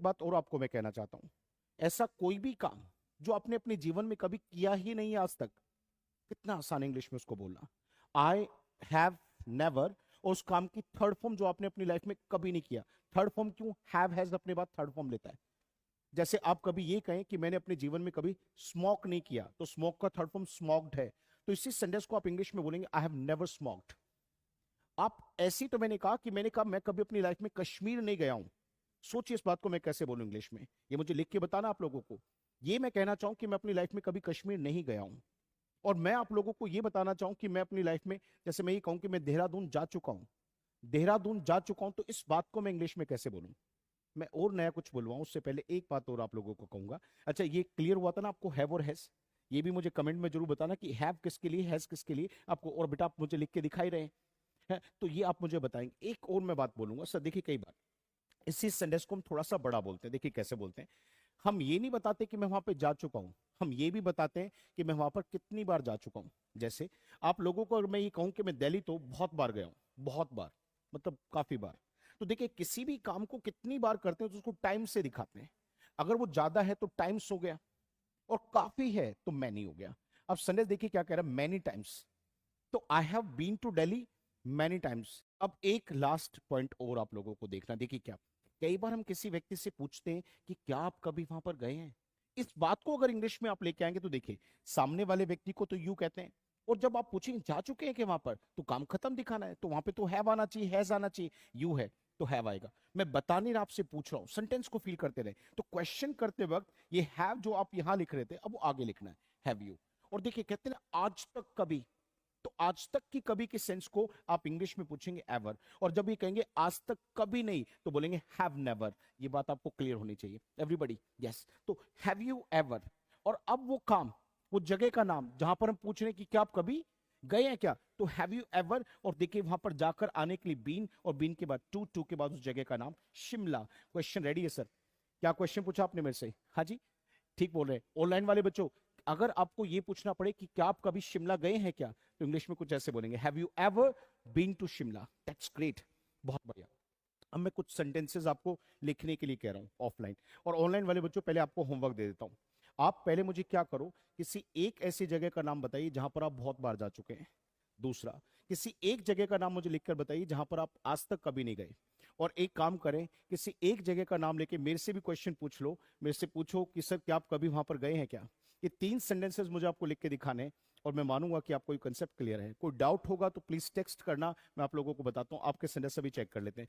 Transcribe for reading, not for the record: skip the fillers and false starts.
बात और आपको मैं कहना चाहता हूं, ऐसा कोई भी काम जो आपने अपने जीवन में कभी किया ही नहीं है आज तक, कितना आसान इंग्लिश में उसको बोलना, आई हैव नेवर। और उस काम की थर्ड फॉर्म जो आपने अपनी लाइफ में कभी नहीं किया, थर्ड फॉर्म क्यों, हैव हैज अपने बाद थर्ड फॉर्म लेता है। जैसे आप कभी ये कहें कि मैंने अपने जीवन में कभी स्मोक नहीं किया, तो स्मोक का थर्ड फॉर्म स्मोक्ड है, तो इसी सेंटेंस को आप इंग्लिश में बोलेंगे आई हैव नेवर स्मोक्ड। आप ऐसी, तो मैंने कहा कि मैंने कहा मैं कभी अपनी लाइफ में कश्मीर नहीं गया हूं। सोचिए इस बात को मैं कैसे बोलूं इंग्लिश में, ये मुझे लिख के बताना आप लोगों को। ये मैं कहना चाहूं कि मैं अपनी लाइफ में कभी कश्मीर नहीं गया हूं, और मैं आप लोगों को ये बताना चाहूं कि मैं अपनी लाइफ में, जैसे मैं ये कहूं कि मैं देहरादून जा चुका हूं, देहरादून जा चुका हूं, तो इस बात को मैं इंग्लिश में कैसे बोलूं। मैं और नया कुछ बोलवाऊं उससे पहले एक बात और आप लोगों को कहूंगा। अच्छा, ये क्लियर हुआ था ना आपको, हैव और हैज? ये भी मुझे कमेंट में जरूर बताना कि हैव किसके लिए, हैज किसके लिए आपको। और बेटा आप मुझे लिख के दिखाई रहे हैं, तो ये आप मुझे बताएंगे। एक और मैं बात बोलूंगा सर, देखिए कई बार इसी सेंटेंस को हम थोड़ा सा बड़ा बोलते हैं। देखिए कैसे बोलते हैं, हम ये नहीं बताते कि मैं वहां पे जा चुका हूं, हम ये भी बताते हैं कि मैं वहां पर कितनी बार जा चुका हूं। जैसे आप लोगों को अगर मैं ये कहूं कि मैं दिल्ली तो बहुत बार गया हूं, बहुत बार मतलब काफी बार, तो देखिए किसी भी काम को कितनी बार करते हैं तो उसको टाइम से दिखाते हैं। अगर वो ज्यादा है तो टाइम्स हो गया, और काफी है तो मैनी हो गया। अब संदेश देखिए क्या कह रहा है, मैनी टाइम्स। तो I have been to Delhi many times. अब एक लास्ट पॉइंट और आप लोगों को देखना, देखिए क्या, कई बार हम किसी व्यक्ति से पूछते हैं कि क्या आप कभी वहां पर गए हैं। इस बात को अगर इंग्लिश में आप लेके आएंगे तो देखिए, सामने वाले व्यक्ति को तो यू कहते हैं, और जब आप पूछेंगे जा चुके हैं कि वहां पर, तो काम खत्म दिखाना है, तो वहां पे तो हैव आना चाहिए, हैज आना चाहिए, यू है तो हैव आएगा। मैं बता नहीं रहा, आपसे पूछ रहा हूं, सेंटेंस को फील करते रहे। तो क्वेश्चन करते वक्त ये हैव जो आप यहां लिख रहे थे, अब वो आगे लिखना है, हैव यू। और देखिए कहते हैं ना आज तक कभी, तो आज तक की कभी के सेंस को आप इंग्लिश में पूछेंगे एवर, और जब ये कहेंगे आज तक कभी नहीं तो बोलेंगे हैव नेवर। ये बात आपको क्लियर होनी चाहिए एवरीबॉडी, यस। तो हैव यू एवर, और अब वो काम, वो जगह का नाम जहां पर हम पूछ रहे हैं कि क्या आप कभी गए हैं क्या, तो हैव यू एवर। और देखिए वहां पर जाकर आने के लिए बीन, और बीन के बाद टू के बाद उस जगह का नाम शिमला। क्वेश्चन रेडी है सर? क्या क्वेश्चन पूछा आपने मेरे से? हाँ जी, ठीक बोल रहे हैं। ऑनलाइन वाले बच्चों, अगर आपको ये पूछना पड़े कि क्या आप कभी शिमला गए हैं क्या, तो इंग्लिश में कुछ ऐसे बोलेंगे, have you ever been to Shimla. That's great, बहुत बढ़िया। अब मैं कुछ सेंटेंसेस आपको लिखने के लिए कह रहा हूं ऑफलाइन, और ऑनलाइन वाले बच्चों पहले आपको होमवर्क दे देता हूं। आप पहले मुझे क्या करो, किसी एक ऐसी जगह का नाम बताइए जहां पर आप बहुत बार जा चुके हैं। दूसरा, किसी एक जगह का नाम मुझे लिखकर बताइए जहां पर आप आज तक कभी नहीं गए। और एक काम करें, किसी एक जगह का नाम लेके मेरे से भी क्वेश्चन पूछ लो, मेरे से पूछो कि सर क्या आप कभी वहां पर गए हैं क्या। ये 3 सेंटेंसेस मुझे आपको लिख के दिखाने हैं, और मैं मानूंगा कि आपको ये कंसेप्ट क्लियर है। कोई डाउट होगा तो प्लीज टेक्स्ट करना, मैं आप लोगों को बताता हूं। आपके सेंटेंस अभी चेक कर लेते हैं।